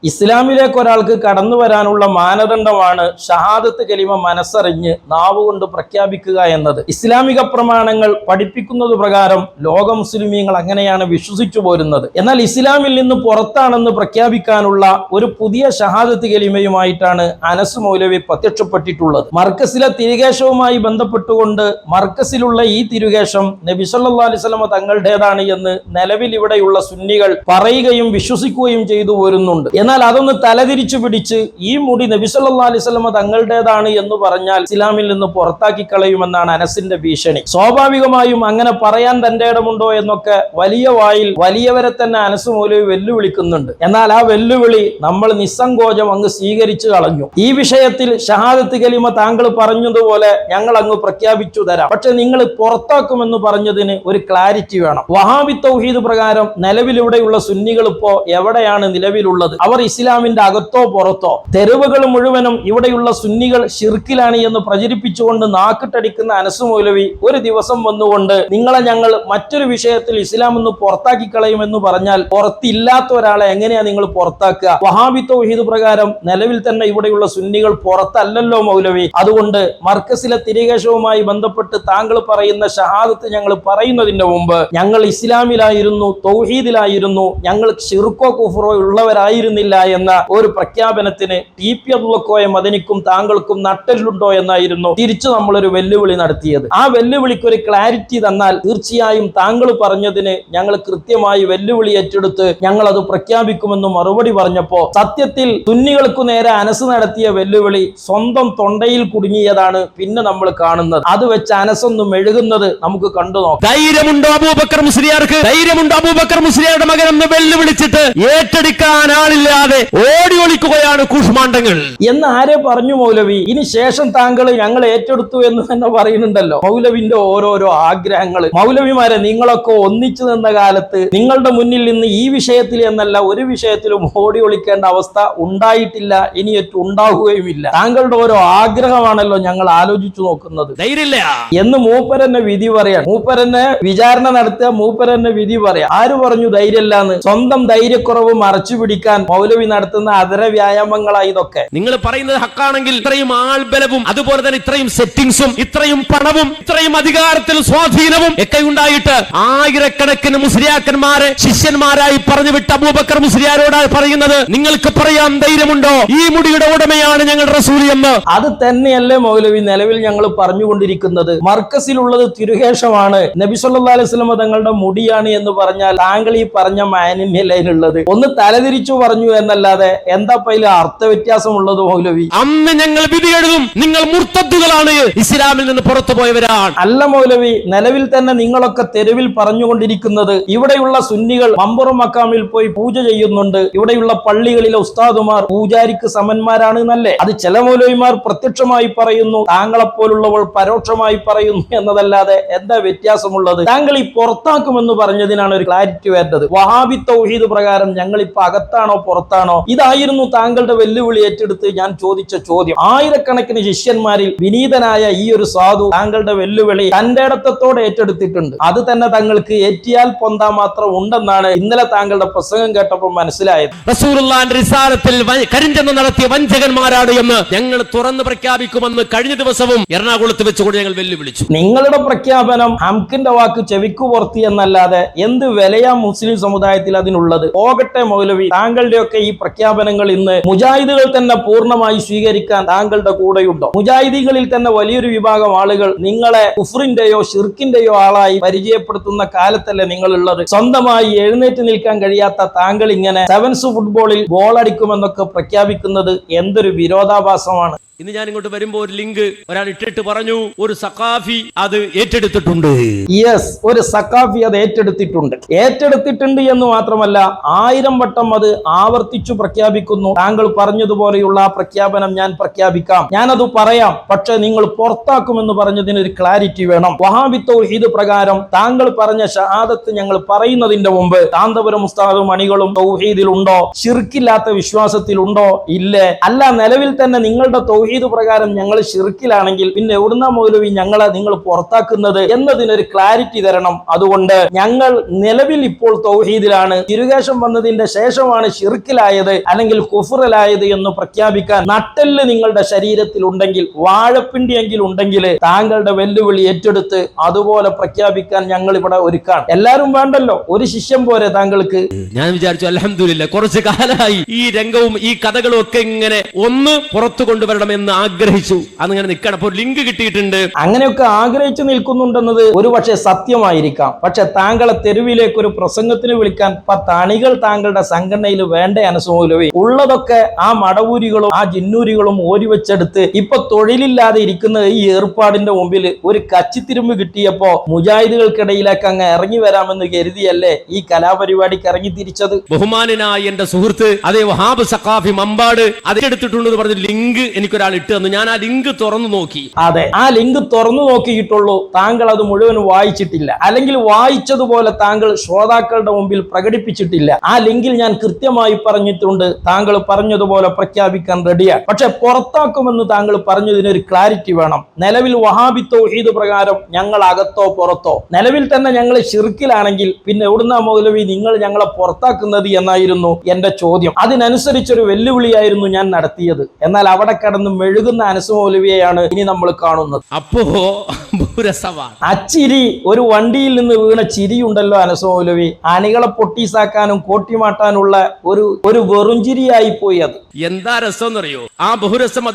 ഇസ്ലാമിലേക്ക് ഒരാൾക്ക് കടന്നു വരാനുള്ള മാനദണ്ഡമാണ് ഷഹാദത്ത് കലിമ മനസ്സറിഞ്ഞ് നാവുകൊണ്ട് പ്രഖ്യാപിക്കുക എന്നത്. ഇസ്ലാമിക പ്രമാണങ്ങൾ പഠിപ്പിക്കുന്നത് പ്രകാരം ലോക മുസ്ലിമീങ്ങൾ അങ്ങനെയാണ് വിശ്വസിച്ചു പോരുന്നത്. എന്നാൽ ഇസ്ലാമിൽ നിന്ന് പുറത്താണെന്ന് പ്രഖ്യാപിക്കാനുള്ള ഒരു പുതിയ ഷഹാദത്ത് കലിമയുമായിട്ടാണ് അനസ് മൗലവി പ്രത്യക്ഷപ്പെട്ടിട്ടുള്ളത്. മർക്കസിലെ തിരുകേശവുമായി ബന്ധപ്പെട്ടുകൊണ്ട് മർക്കസിലുള്ള ഈ തിരുകേശം നബി സല്ലല്ലാഹു അലൈഹി വസല്ലം തങ്ങളുടേതാണ് എന്ന് നിലവിൽ ഇവിടെയുള്ള സുന്നികൾ പറയുകയും വിശ്വസിക്കുകയും ചെയ്തു പോരുന്നുണ്ട്. എന്നാൽ അതൊന്ന് തലതിരിച്ചു പിടിച്ച് ഈ മുടി നബി സല്ലല്ലാഹു അലൈഹി വസല്ലം തങ്ങളുടേതാണ് എന്ന് പറഞ്ഞാൽ ഇസ്ലാമിൽ നിന്ന് പുറത്താക്കി കളയുമെന്നാണ് അനസിന്റെ ഭീഷണി. സ്വാഭാവികമായും അങ്ങനെ പറയാൻ തന്റെ ഇടമുണ്ടോ എന്നൊക്കെ വലിയ വായിൽ വലിയവരെ തന്നെ അനസ് മൗലവി വെല്ലുവിളിക്കുന്നുണ്ട്. എന്നാൽ ആ വെല്ലുവിളി നമ്മൾ നിസ്സങ്കോചം അങ്ങ് സ്വീകരിച്ചു കളഞ്ഞു. ഈ വിഷയത്തിൽ ഷഹാദത്ത് കലിമ താങ്കൾ പറഞ്ഞതുപോലെ ഞങ്ങൾ അങ്ങ് പ്രഖ്യാപിച്ചു തരാം, പക്ഷെ നിങ്ങൾ പുറത്താക്കുമെന്ന് പറഞ്ഞതിന് ഒരു ക്ലാരിറ്റി വേണം. വഹാബി തൗഹീദ് പ്രകാരം നിലവിലിവിടെയുള്ള സുന്നികൾ ഇപ്പോ എവിടെയാണ് നിലവിലുള്ളത്? അവർ ഇസ്ലാമിന്റെ അകത്തോ പുറത്തോ? തെരുവുകൾ മുഴുവനും ഇവിടെയുള്ള സുന്നികൾ ഷിർക്കിലാണ് എന്ന് പ്രചരിപ്പിച്ചുകൊണ്ട് നാക്കിട്ടടിക്കുന്ന അനസ് മൗലവി ഒരു ദിവസം വന്നുകൊണ്ട് നിങ്ങളെ ഞങ്ങൾ മറ്റൊരു വിഷയത്തിൽ ഇസ്ലാം ഒന്ന് പുറത്താക്കി കളയുമെന്ന് പറഞ്ഞാൽ പുറത്തില്ലാത്ത ഒരാളെ എങ്ങനെയാ നിങ്ങൾ പുറത്താക്കുക? വഹാബി തൗഹീദ് പ്രകാരം നിലവിൽ തന്നെ ഇവിടെയുള്ള സുന്നികൾ പുറത്തല്ലല്ലോ മൗലവി. അതുകൊണ്ട് മർക്കസിലെ തിരികേശവുമായി ബന്ധപ്പെട്ട് താങ്കൾ പറയുന്ന ഷഹാദത്ത് ഞങ്ങൾ പറയുന്നതിന് മുമ്പ് ഞങ്ങൾ ഇസ്ലാമിലായിരുന്നു, തൗഹീദിലായിരുന്നു, ഞങ്ങൾ ഷിർക്കോ കുഫറോ ഉള്ളവരായിരുന്നില്ല എന്ന ഒരു പ്രഖ്യാപനത്തിന് TP അബ്ദുൽ മദനിക്കും താങ്കൾക്കും നട്ടെല്ലുണ്ടോ എന്നായിരുന്നു തിരിച്ചു നമ്മളൊരു വെല്ലുവിളി നടത്തിയത്. ആ വെല്ലുവിളിക്ക് ഒരു ക്ലാരിറ്റി തന്നാൽ തീർച്ചയായും താങ്കൾ പറഞ്ഞതിന് ഞങ്ങൾ കൃത്യമായി വെല്ലുവിളി ഏറ്റെടുത്ത് ഞങ്ങൾ അത് പ്രഖ്യാപിക്കുമെന്ന് മറുപടി പറഞ്ഞപ്പോ സത്യത്തിൽ സുന്നികൾക്കു നേരെ അനസ് നടത്തിയ വെല്ലുവിളി സ്വന്തം തൊണ്ടയിൽ കുടുങ്ങിയതാണ് പിന്നെ നമ്മൾ കാണുന്നത്. അത് വെച്ച് അനസൊന്നും മെഴുകുന്നത് നമുക്ക് കണ്ടു നോക്കാം. ധൈര്യമുണ്ടോ അബൂബക്കർ മുസ്ലിയാർക്ക്? ധൈര്യമുണ്ടോ അബൂബക്കർ മുസ്ലിയാരുടെ മകനെന്ന് വെല്ലുവിളിച്ചിട്ട് ഏറ്റെടുക്കാൻ ആളില്ലാതെ ഓടി ഒളിക്കുകയാണ് കൂഷ്മാണ്ഡങ്ങൾ എന്ന് ആരെ പറഞ്ഞു മൗലവി? ഇനി ശേഷം താങ്കൾ ഞങ്ങൾ ഏറ്റെടുത്തു എന്ന് തന്നെ പറയുന്നുണ്ടല്ലോ. മൗലവിന്റെ ഓരോരോ ആഗ്രഹങ്ങൾ. മൗലവിമാരെ, നിങ്ങളൊക്കെ ഒന്നിച്ചു നിന്ന കാലത്ത് നിങ്ങളുടെ മുന്നിൽ നിന്ന് ഈ വിഷയത്തിൽ എന്നല്ല ഒരു വിഷയത്തിലും ഓടി ഒളിക്കേണ്ട അവസ്ഥ ഉണ്ടായിട്ടില്ല, ഇനി ഉണ്ടാവുകയുമില്ല. താങ്കളുടെ ഓരോ ആഗ്രഹമാണല്ലോ ഞങ്ങൾ ആലോചിച്ചു നോക്കുന്നത്. ധൈര്യമില്ല എന്ന് മൂപ്പരെന്നെ വിധി പറയാം. മൂപ്പരെന്നെ വിചാരണ നടത്തുക, മൂപ്പരെന്നെ വിധി പറയാം. ആര് പറഞ്ഞു ധൈര്യമില്ലാന്ന്? സ്വന്തം ധൈര്യക്കുറവ് മറച്ചു പിടിക്കാൻ മൗലവി നടത്തുന്ന അതര വ്യായാമങ്ങളായി ഇതൊക്കെ. നിങ്ങൾ പറയുന്നത് ഹക്കാണെങ്കിൽ ഇത്രയും ആൾബലവും അതുപോലെ തന്നെ ഇത്രയും സെറ്റിംഗ്സും ഇത്രയും പണവും ഇത്രയും അധികാരത്തിലും സ്വാധീനവും ഒക്കെ ഉണ്ടായിട്ട് ആയിരക്കണക്കിന് മുസ്ലിയാക്കന്മാരെ ശിഷ്യന്മാരായി പറഞ്ഞു വിട്ട അബൂബക്കർ മുസ്ലിയാരോടാണ് പറയുന്നത്, നിങ്ങൾക്ക് പറയാൻ ധൈര്യമുണ്ടോ ഈ മുടിയുടെ ഉടമയാണ് ഞങ്ങൾ റസൂൽ എന്ന്? അത് തന്നെയല്ലേ മൗലവി നിലവിൽ ഞങ്ങൾ പറഞ്ഞുകൊണ്ടിരിക്കുന്നത്. മർക്കസിലുള്ളത് തിരുകേശമാണ്, നബി സല്ലല്ലാഹു അലൈഹി വസല്ലം തങ്ങളുടെ മുടിയാണ് എന്ന് പറഞ്ഞാൽ താങ്കൾ ഈ പറഞ്ഞ മാനിന്യലയിലുള്ളത് ഒന്ന് തലതിരിച്ചു പറഞ്ഞു എന്നല്ലാതെ എന്താ പൈല അർത്ഥ വ്യത്യാസമുള്ളത് മൗലവി? അന്ന് ഞങ്ങൾ വിധി എഴുതും, നിങ്ങൾ മുർത്തദ്ദുകളാണ്, ഇസ്ലാമിൽ നിന്ന് പുറത്തു പോയവരാണ്. അല്ല മൗലവി, നിലവിൽ തന്നെ നിങ്ങളൊക്കെ തെരുവിൽ പറഞ്ഞുകൊണ്ടിരിക്കുന്നത് ഇവിടെയുള്ള സുന്നികൾ മമ്പുറം മക്കാമിൽ പോയി പൂജ ചെയ്യുന്നുണ്ട്, ഇവിടെയുള്ള പള്ളികളിലെ ഉസ്താദുമാർ പൂജാരിക്ക് സമന്മാരാണ് എന്നല്ലേ? അത് ചില മൗലവിമാർ പ്രത്യക്ഷമായി പറയുന്നു, താങ്കളെപ്പോലുള്ളവൾ പരോക്ഷമായി പറയുന്നു എന്നതല്ലാതെ എന്താ വ്യത്യാസമുള്ളത്? താങ്കൾ ഈ പുറത്താക്കുമെന്ന് പറഞ്ഞതിനാണ് ഒരു ക്ലാരിറ്റി വേണ്ടത്. വഹാബി തൗഹീദ് പ്രകാരം ഞങ്ങൾ ഇപ്പൊ അകത്താണോ പുറത്താണോ? ഇതായിരുന്നു താങ്കളുടെ വെല്ലുവിളി ഏറ്റെടുത്ത് ഞാൻ ചോദിച്ച ചോദ്യം. ആയിരക്കണക്കിന് ശിഷ്യന്മാരിൽ വിനീതനായ ഈ ഒരു സാധു താങ്കളുടെ വെല്ലുവിളി തന്റെ ഇടത്തോടെ ഏറ്റെടുത്തിട്ടുണ്ട്. അത് തന്നെ തങ്ങൾക്ക് ഏറ്റിയാൽ പൊന്താ മാത്രം ഉണ്ടെന്നാണ് ഇന്നലെ താങ്കളുടെ പ്രസംഗം കേട്ടപ്പോൾ മനസ്സിലായത്. റസൂലുള്ളാഹിന്റെ റിസാലത്തിൽ കരിഞ്ചന്ത നടത്തിയ വഞ്ചകന്മാരാണ് എന്ന് ഞങ്ങൾ തുറന്ന് പ്രഖ്യാപിക്കുമെന്ന് കഴിഞ്ഞ ദിവസവും എറണാകുളത്ത് വെച്ചുകൊണ്ട് ഞങ്ങൾ വെല്ലുവിളിച്ചു. നിങ്ങളുടെ പ്രഖ്യാപനം ഹംകിന്റെ വാക്ക് ചെവിക്കു പുറത്തി എന്നല്ലാതെ എന്ത് വിലയാ മുസ്ലിം സമുദായത്തിൽ അതിനുള്ളത്? പോകട്ടെ മൗലവി, താങ്കളുടെയൊക്കെ ഈ പ്രഖ്യാപനങ്ങൾ ഇന്ന് മുജാഹിദുകൾ തന്നെ പൂർണ്ണമായി സ്വീകരിക്കാൻ താങ്കളുടെ കൂടെയുണ്ടോ? മുജാഹിദീകളിൽ തന്നെ വലിയൊരു വിഭാഗം ആളുകൾ നിങ്ങളെ കുഫ്റിന്റെയോ ഷിർക്കിന്റെയോ ആളായി പരിചയപ്പെടുത്തുന്ന കാലത്തല്ലേ നിങ്ങളുള്ളത്? സ്വന്തമായി എഴുന്നേറ്റ് നിൽക്കാൻ കഴിയാത്ത താങ്കൾ ഇങ്ങനെ സെവൻസ് ഫുട്ബോളിൽ ഗോൾ അടിക്കുമെന്നൊക്കെ പ്രഖ്യാപിക്കുന്നത് എന്തൊരു വിരോധാഭാസമാണ്. ഇന്ന് ഞാൻ ഇങ്ങോട്ട് വരുമ്പോ ഒരു ലിങ്ക് ഒരാൾ ഇട്ടിട്ട് പറഞ്ഞു, ഒരു സഖാഫി അത് ഏറ്റെടുത്തിട്ടുണ്ട്. യെസ്, ഒരു സഖാഫി അത് ഏറ്റെടുത്തിട്ടുണ്ട് എന്ന് മാത്രമല്ല 1000 വട്ടം അത് ആവർത്തിച്ചു പ്രഖ്യാപിക്കുന്നു. താങ്കൾ പറഞ്ഞതുപോലെയുള്ള ആ പ്രഖ്യാപനം ഞാൻ പ്രഖ്യാപിക്കാം, ഞാനത് പറയാം, പക്ഷെ നിങ്ങൾ പുറത്താക്കുമെന്ന് പറഞ്ഞതിന് ഒരു ക്ലാരിറ്റി വേണം. വഹാബി തൗഹീദ് പ്രകാരം താങ്കൾ പറഞ്ഞ ഷഹാദത്ത് ഞങ്ങൾ പറയുന്നതിന്റെ മുമ്പ് കാന്തപുരം ഉസ്താദും അണികളും തൗഹീദിലുണ്ടോ? ഷിർക്കില്ലാത്ത വിശ്വാസത്തിലുണ്ടോ? ഇല്ലേ? അല്ല, നിലവിൽ തന്നെ നിങ്ങളുടെ തൗഹീദ് തൗഹീദ് പ്രകാരം ഞങ്ങൾ ഷിർക്കിലാണെങ്കിൽ പിന്നെ എവിടുന്ന മൗലവി ഞങ്ങളെ നിങ്ങൾ പുറത്താക്കുന്നത് എന്നതിനൊരു ക്ലാരിറ്റി തരണം. അതുകൊണ്ട് ഞങ്ങൾ നിലവിൽ ഇപ്പോൾ തൗഹീദിലാണ്, തിരുകേശം വന്നതിന്റെ ശേഷമാണ് ഷിർക്കിലായത് അല്ലെങ്കിൽ കുഫറിലായത് എന്ന് പ്രഖ്യാപിക്കാൻ നട്ടെല്ല് നിങ്ങളുടെ ശരീരത്തിൽ ഉണ്ടെങ്കിൽ, വാഴപ്പിണ്ടിയെങ്കിലും ഉണ്ടെങ്കിൽ താങ്കളുടെ വെല്ലുവിളി ഏറ്റെടുത്ത് അതുപോലെ പ്രഖ്യാപിക്കാൻ ഞങ്ങൾ ഇവിടെ ഒരുക്കാണ്. എല്ലാരും വേണ്ടല്ലോ, ഒരു ശിഷ്യം പോരെ താങ്കൾക്ക്? ഞാൻ വിചാരിച്ചു അൽഹംദുലില്ലാ കുറച്ചു കാലമായി ഈ രംഗവും ഈ കഥകളും ഒക്കെ ഇങ്ങനെ ഒന്ന് പുറത്തു കൊണ്ടുവരണമെന്ന് ആഗ്രഹിച്ചു. അതിങ്ങനെ നിൽക്കണം. അപ്പോൾ ലിങ്ക് കിട്ടിയിട്ടുണ്ട്. അങ്ങനെയൊക്കെ ആഗ്രഹിച്ചു നിൽക്കുന്നുണ്ടെന്നത് ഒരു പക്ഷേ സത്യമായിരിക്കാം. പക്ഷെ താങ്കളെ തെരുവിലേക്ക് ഒരു പ്രസംഗത്തിന് വിളിക്കാൻ 10 അണികൾ താങ്കളുടെ സംഘടനയിൽ വേണ്ടേ അനസ് മൗലവി? ഉള്ളതൊക്കെ ആ മടവൂരികളും ആ ജിന്നൂരികളും ഓരി വെച്ചെടുത്ത് ഇപ്പൊ തൊഴിലില്ലാതെ ഇരിക്കുന്ന ഈ ഏർപ്പാടിന്റെ മുമ്പിൽ ഒരു കച്ചിത്തിരുമ്പ് കിട്ടിയപ്പോ മുജാഹിദുകൾക്കിടയിലേക്ക് അങ്ങ് ഇറങ്ങി വരാമെന്ന് കരുതിയല്ലേ ഈ കലാപരിപാടിക്ക് ഇറങ്ങി തിരിച്ചത്? ബഹുമാനായ എന്റെ സുഹൃത്ത് അതേ വഹാബ് സഖാഫി മമ്പാട് അതെടുത്തിട്ടുണ്ടെന്ന് പറഞ്ഞ ലിങ്ക് എനിക്കൊരാൾ ഇട്ട് തന്നു. ഞാൻ ആ ലിങ്ക് തുറന്നു നോക്കി. അതെ, ആ ലിങ്ക് തുറന്നു നോക്കിയിട്ടുള്ളൂ, താങ്കൾ അത് മുഴുവൻ വായിച്ചിട്ടില്ല, അല്ലെങ്കിൽ വായിച്ചതുപോലെ താങ്കൾ ശ്രോതാക്കളുടെ മുമ്പിൽ പ്രകടിപ്പിച്ചിട്ടില്ല. ആ ലിങ്കിൽ ഞാൻ കൃത്യമായി പറഞ്ഞിട്ടുണ്ട്, താങ്കൾ പറഞ്ഞതുപോലെ പ്രഖ്യാപിക്കാൻ റെഡിയാണ്. പക്ഷെ പുറത്താക്കുമെന്ന് താങ്കൾ പറഞ്ഞതിനൊരു ക്ലാരിറ്റി വേണം. നിലവിൽ വഹാബി തൗഹീദ് പ്രകാരം ഞങ്ങൾ അകത്തോ പുറത്തോ, നിലവിൽ തന്നെ ഞങ്ങൾ ഷിർക്കിലാണെങ്കിൽ പിന്നെ എവിടുന്ന മൗലവി നിങ്ങൾ ഞങ്ങളെ പുറത്താക്കുന്നത് എന്നായിരുന്നു എന്റെ ചോദ്യം. അതിനനുസരിച്ചൊരു വെല്ലുവിളിയായിരുന്നു ഞാൻ നടത്തിയത്. എന്നാൽ അവിടെ കടന്ന് മെഴുകുന്ന അനസ് മൗലവിയെയാണ് ഇനി നമ്മൾ കാണുന്നത്. അപ്പോ അച്ചിരി, ഒരു വണ്ടിയിൽ നിന്ന് വീണ ചിരിയുണ്ടല്ലോ അനസ് മൗലവി, അണികളെ പൊട്ടീസാക്കാനും കോട്ടിമാട്ടാനുള്ള ഒരു വെറുംചിരിയായി പോയി. അത് എന്താ രസം എന്നറിയോ? ആ ബഹുരസം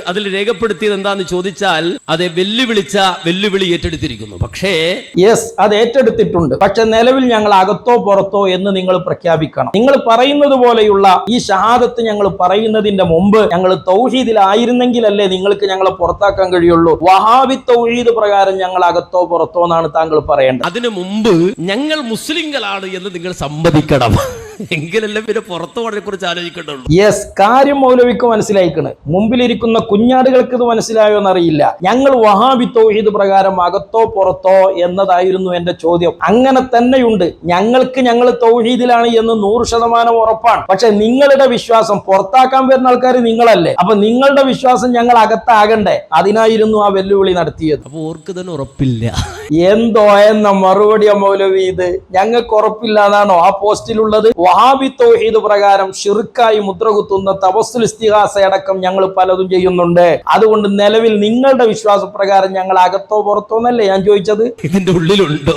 അതിൽ രേഖപ്പെടുത്തിയത് എന്താന്ന് ചോദിച്ചാൽ അതെ വെല്ലുവിളി ഏറ്റെടുത്തിരിക്കുന്നു. പക്ഷേ യെസ്, അത് ഏറ്റെടുത്തിട്ടുണ്ട്. പക്ഷെ നിലവിൽ ഞങ്ങൾ അകത്തോ പുറത്തോ എന്ന് നിങ്ങൾ പ്രഖ്യാപിക്കണം. നിങ്ങൾ പറയുന്നത് പോലെയുള്ള ഈ ഷഹാദത്ത് ഞങ്ങൾ പറയുന്നതിന്റെ മുമ്പ് ഞങ്ങൾ തൗഹീദിലായിരുന്നെങ്കിലല്ലേ നിങ്ങൾക്ക് ഞങ്ങളെ പുറത്താക്കാൻ കഴിയുള്ളൂ. വഹാബി തൗഹീദ് പ്രകാരം ഞങ്ങൾ അകത്തോ പുറത്തോ എന്നാണ് താങ്കൾ പറയേണ്ടത്. അതിനു മുമ്പ് ഞങ്ങൾ മുസ്ലിങ്ങളാണ് എന്ന് നിങ്ങൾ സമ്മതിക്കണം. എങ്കിലല്ലേ പിന്നെ പുറത്തു പോകാനെ കുറിച്ച് ആലോചിക്കേണ്ടുള്ളൂ. യെസ്, കാര്യം മൗലവിക്ക് മനസ്സിലായിക്കണ്. മുമ്പിലിരിക്കുന്ന കുഞ്ഞാടുകൾക്ക് ഇത് മനസ്സിലായോ എന്നറിയില്ല. ഞങ്ങൾ വഹാബി തൗഹീദ് പ്രകാരം അകത്തോ പുറത്തോ എന്നതായിരുന്നു എന്റെ ചോദ്യം. അങ്ങനെ തന്നെയുണ്ട്. ഞങ്ങൾ തൗഹീദിലാണ് എന്ന് 100% ഉറപ്പാണ്. പക്ഷെ നിങ്ങളുടെ വിശ്വാസം പുറത്താക്കാൻ വരുന്ന ആൾക്കാർ നിങ്ങളല്ലേ? അപ്പൊ നിങ്ങളുടെ വിശ്വാസം ഞങ്ങൾ അകത്താകണ്ടേ? അതിനായിരുന്നു ആ വെല്ലുവിളി നടത്തിയത്. അപ്പൊ ഓർക്ക് തന്നെ ഉറപ്പില്ല. എന്തോ എന്ന മറുപടിയാ മൗലവി ഇത്? ഞങ്ങൾക്ക് ഉറപ്പില്ല എന്നാണോ ആ പോസ്റ്റിലുള്ളത്? വഹാബി തൗഹീദ് പ്രകാരം ഷിർക്കായി മുദ്രകുത്തുന്ന തവസ്സുൽ ഇസ്തിഗാസ അടക്കം ഞങ്ങൾ പലതും ചെയ്യുന്നുണ്ട്. അതുകൊണ്ട് നിലവിൽ നിങ്ങളുടെ വിശ്വാസപ്രകാരം ഞങ്ങൾ അകത്തോ പുറത്തോ എന്നല്ലേ ഞാൻ ചോദിച്ചത്? ഇതിന്റെ ഉള്ളിലുണ്ടോ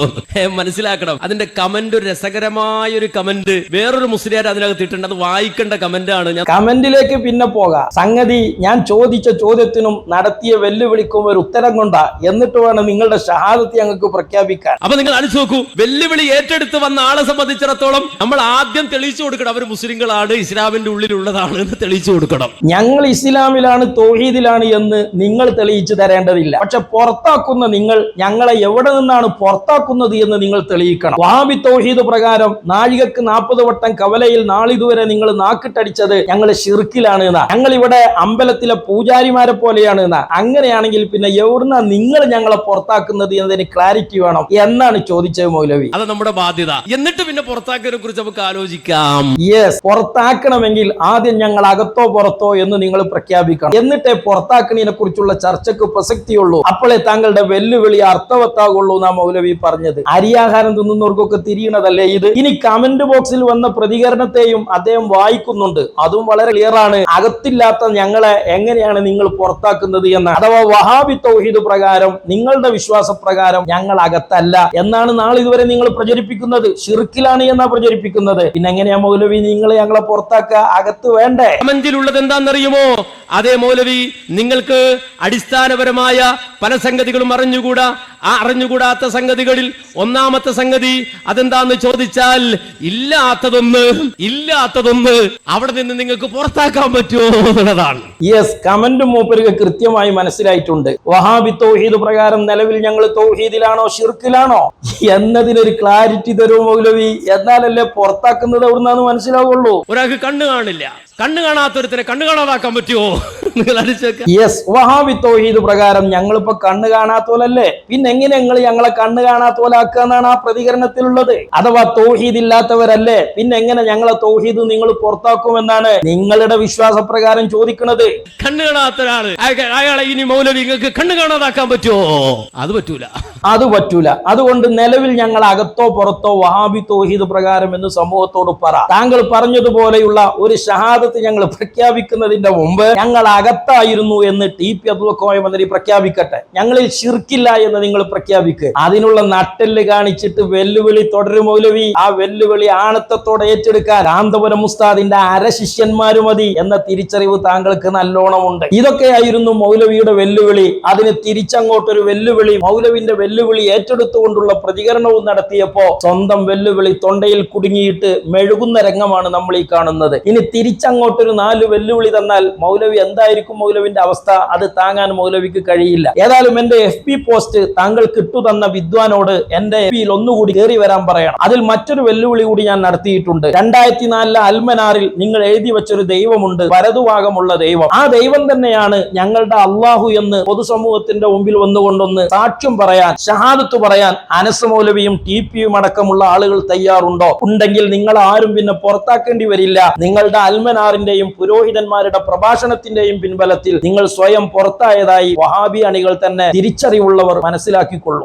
മനസ്സിലാക്കണം. അതിന്റെ കമന്റ്, ഒരു രസകരമായ ഒരു കമന്റ് വേറൊരു മുസ്ലിയാർ അതിനകത്ത് ഇട്ടുണ്ട്. അത് വായിക്കേണ്ട കമന്റ് ആണ്. കമന്റിലേക്ക് പിന്നെ പോകാം. സംഗതി ഞാൻ ചോദിച്ച ചോദ്യത്തിനും നടത്തിയ വെല്ലുവിളിക്കും ഒരു ഉത്തരം കൊണ്ടാ. എന്നിട്ട് വേണം നിങ്ങളുടെ ഷഹാദത്ത് ഞങ്ങൾക്ക് പ്രഖ്യാപിക്കാൻ. അപ്പൊ നിങ്ങൾ അടിച്ചു നോക്കൂ, വെല്ലുവിളി ഏറ്റെടുത്ത് വന്ന ആളെ സംബന്ധിച്ചിടത്തോളം നമ്മൾ ആദ്യം തെളിയിച്ചു കൊടുക്കണം അവർ മുസ്ലിങ്ങളാണ്, ഇസ്ലാമിന്റെ ഉള്ളിലുള്ളതാണ് എന്ന് തെളിയിച്ചു കൊടുക്കണം. ഞങ്ങൾ ഇസ്ലാമിലാണ് തൗഹീദിലാണ് എന്ന് നിങ്ങൾ തെളിയിച്ചു തരേണ്ടതില്ല. പക്ഷെ പുറത്താക്കുന്ന നിങ്ങൾ ഞങ്ങളെ എവിടെ നിന്നാണ് പുറത്താക്കുന്നത് എന്ന് നിങ്ങൾ തെളിയിക്കണം. വഹാബി തൗഹീദ് പ്രകാരം നാഴികക്ക് 40 വട്ടം കവലയിൽ നാളിതുവരെ നിങ്ങൾ നാക്കിട്ടടിച്ചത് ഞങ്ങൾ ഷിർക്കിലാണ് എന്നാ, ഞങ്ങൾ ഇവിടെ അമ്പലത്തിലെ പൂജാരിമാരെ പോലെയാണ് എന്നാ. അങ്ങനെയാണെങ്കിൽ പിന്നെ എവിടുന്ന നിങ്ങൾ ഞങ്ങളെ പുറത്താക്കുന്നത് എന്നതിന് ക്ലാരിറ്റി വേണം എന്നാണ് ചോദിച്ചത് മൗലവി. അത് നമ്മുടെ ബാധ്യത. എന്നിട്ട് പിന്നെ പുറത്താക്കിയതിനെ കുറിച്ച് നമുക്ക് ആലോചിക്കാം. യെസ്, പുറത്താക്കണമെങ്കിൽ ആദ്യം ഞങ്ങൾ അകത്തോ പുറത്തോ എന്ന് നിങ്ങൾ പ്രഖ്യാപിക്കണം. എന്നിട്ടേ പുറത്താക്കണതിനെ കുറിച്ചുള്ള ചർച്ചയ്ക്ക് പ്രസക്തിയുള്ളൂ. അപ്പോഴേ താങ്കളുടെ വെല്ലുവിളി അർത്ഥവത്താകുള്ളൂ എന്നാ മൗലവി പറഞ്ഞത്. അരിയാഹാരം തിന്നുന്നവർക്കൊക്കെ തിരിയണതല്ലേ ഇത്? ഇനി കമന്റ് ബോക്സിൽ വന്ന പ്രതികരണത്തെയും അദ്ദേഹം വായിക്കുന്നുണ്ട്. അതും വളരെ ക്ലിയർ ആണ്. അകത്തില്ലാത്ത ഞങ്ങളെ എങ്ങനെയാണ് നിങ്ങൾ പുറത്താക്കുന്നത് എന്ന്. അഥവാ വഹാബി തൗഹീദ് പ്രകാരം നിങ്ങളുടെ വിശ്വാസപ്രകാരം ഞങ്ങൾ അകത്തല്ല എന്നാണ് നാളിതുവരെ നിങ്ങൾ പ്രചരിപ്പിക്കുന്നത്. ഷിർക്കിലാണ് എന്നാ പ്രചരിപ്പിക്കുന്നത്. പിന്നെ എങ്ങനെയാ മൗലവി നിങ്ങൾ ഞങ്ങളെ പുറത്താക്കുക? അകത്ത് വേണ്ടേ? കമന്റിലുള്ളത് എന്താണെന്നറിയുമോ? അതേ മൗലവി, നിങ്ങൾക്ക് അടിസ്ഥാനപരമായ പല സംഗതികളും അറിഞ്ഞുകൂടാ. ആ അറിഞ്ഞുകൂടാത്ത സംഗതികളിൽ ഒന്നാമത്തെ സംഗതി അതെന്താന്ന് ചോദിച്ചാൽ ഇല്ലാത്തതൊന്ന് അവിടെ നിന്ന് നിങ്ങൾക്ക് പുറത്താക്കാൻ പറ്റുമോ എന്നുള്ളതാണ്. യെസ്, കമന്റ് മൂപ്പർക്ക് കൃത്യമായി മനസ്സിലായിട്ടുണ്ട്. വഹാബി തൗഹീദ് പ്രകാരം നിലവിൽ ഞങ്ങൾ തൗഹീദിലാണോ ഷിർക്കിലാണോ എന്നതിനൊരു ക്ലാരിറ്റി തരും മൗലവി. എന്നാലല്ലേ പുറത്താക്കുന്നത് എവിടുന്നാന്ന് മനസ്സിലാവുള്ളൂ. ഒരാൾക്ക് കണ്ണ് കാണില്ല, കണ്ണ് കാണാത്തൊരുത്തരെ കണ്ണ് കാണാതാക്കാൻ പറ്റുമോ? നിങ്ങൾ അടിച്ചേക്ക. യെസ്, വഹാബി തൗഹീദ് പ്രകാരം ഞങ്ങളിപ്പോ കണ്ണ് കാണാത്തോലല്ലേ, പിന്നെ എങ്ങനെ നിങ്ങൾ ഞങ്ങളെ കണ്ണ് കാണാത്തോലാക്കുക എന്നാണ് ആ പ്രതികരണത്തിലുള്ളത്. അഥവാ തൗഹീദ് ഇല്ലാത്തവരല്ലേ, പിന്നെ എങ്ങനെ ഞങ്ങളെ തൗഹീദ് നിങ്ങൾ പുറത്താക്കുമെന്നാണ് നിങ്ങളുടെ വിശ്വാസപ്രകാരം ചോദിക്കുന്നത്. കണ്ണ് കാണാത്ത ഒരാള് അയാളെ ഇനി മൗലവി നിങ്ങൾക്ക് കണ്ണ് കാണാതാക്കാൻ പറ്റുമോ? അത് പറ്റൂല, അത് പറ്റൂല. അതുകൊണ്ട് നിലവിൽ ഞങ്ങൾ അകത്തോ പുറത്തോ വഹാബി തൗഹീദ് പ്രകാരം എന്ന് സമൂഹത്തോട് പറ. താങ്കൾ പറഞ്ഞതുപോലെയുള്ള ഒരു ഷഹാദത്ത് ഞങ്ങൾ പ്രഖ്യാപിക്കുന്നതിന്റെ മുമ്പ് ഞങ്ങൾ അകത്തായിരുന്നു എന്ന് ടി.പി. അബ്ദുൽ കോയ മദനി പ്രഖ്യാപിക്കട്ടെ. ഞങ്ങളിൽ ശിർക്കില്ല എന്ന് നിങ്ങൾ പ്രഖ്യാപിക്കുക. അതിനുള്ള നട്ടെല്ല് കാണിച്ചിട്ട് വെല്ലുവിളി തുടരും മൗലവി. ആ വെല്ലുവിളി ആണത്തത്തോടെ ഏറ്റെടുക്കാൻ കാന്തപുരം ഉസ്താദിന്റെ അരശിഷ്യന്മാര് മതി എന്ന തിരിച്ചറിവ് താങ്കൾക്ക് നല്ലോണമുണ്ട്. ഇതൊക്കെയായിരുന്നു മൗലവിയുടെ വെല്ലുവിളി. അതിന് തിരിച്ചങ്ങോട്ടൊരു വെല്ലുവിളി, മൗലവിന്റെ വെല്ലുവിളി ഏറ്റെടുത്തുകൊണ്ടുള്ള പ്രതികരണവും നടത്തിയപ്പോ സ്വന്തം വെല്ലുവിളി തൊണ്ടയിൽ കുടുങ്ങിയിട്ട് മെഴുകുന്ന രംഗമാണ് നമ്മൾ ഈ കാണുന്നത്. ഇനി തിരിച്ചങ്ങോട്ടൊരു 4 വെല്ലുവിളി തന്നാൽ മൗലവി എന്തായിരിക്കും മൗലവിന്റെ അവസ്ഥ? അത് താങ്ങാൻ മൗലവിക്ക് കഴിയില്ല. ഏതായാലും എന്റെ FB പോസ്റ്റ് താങ്കൾ കിട്ടുതന്ന വിദ്വാനോട് എന്റെ FB-യിൽ ഒന്നുകൂടി കയറി വരാൻ പറയണം. അതിൽ മറ്റൊരു വെല്ലുവിളി കൂടി ഞാൻ നടത്തിയിട്ടുണ്ട്. 2004 അൽമനാറിൽ നിങ്ങൾ എഴുതി വെച്ചൊരു ദൈവമുണ്ട്, വലതുഭാഗമുള്ള ദൈവം. ആ ദൈവം തന്നെയാണ് ഞങ്ങളുടെ അള്ളാഹു എന്ന് പൊതുസമൂഹത്തിന്റെ മുമ്പിൽ വന്നുകൊണ്ടൊന്ന് സാക്ഷ്യം പറയാൻ, ഷഹാദത്ത് പറയാൻ അനസ് മൗലവിയും ടി.പി.യും അടക്കമുള്ള ആളുകൾ തയ്യാറുണ്ടോ? ഉണ്ടെങ്കിൽ നിങ്ങൾ ആരും പിന്നെ പുറത്താക്കേണ്ടി വരില്ല. നിങ്ങളുടെ അൽമനാറിന്റെയും പുരോഹിതന്മാരുടെ പ്രഭാഷണത്തിന്റെയും പിൻബലത്തിൽ നിങ്ങൾ സ്വയം പുറത്തായതായി വഹാബി അണികൾ തന്നെ തിരിച്ചറിവുള്ളവർ മനസ്സിലാക്കിക്കൊള്ളും.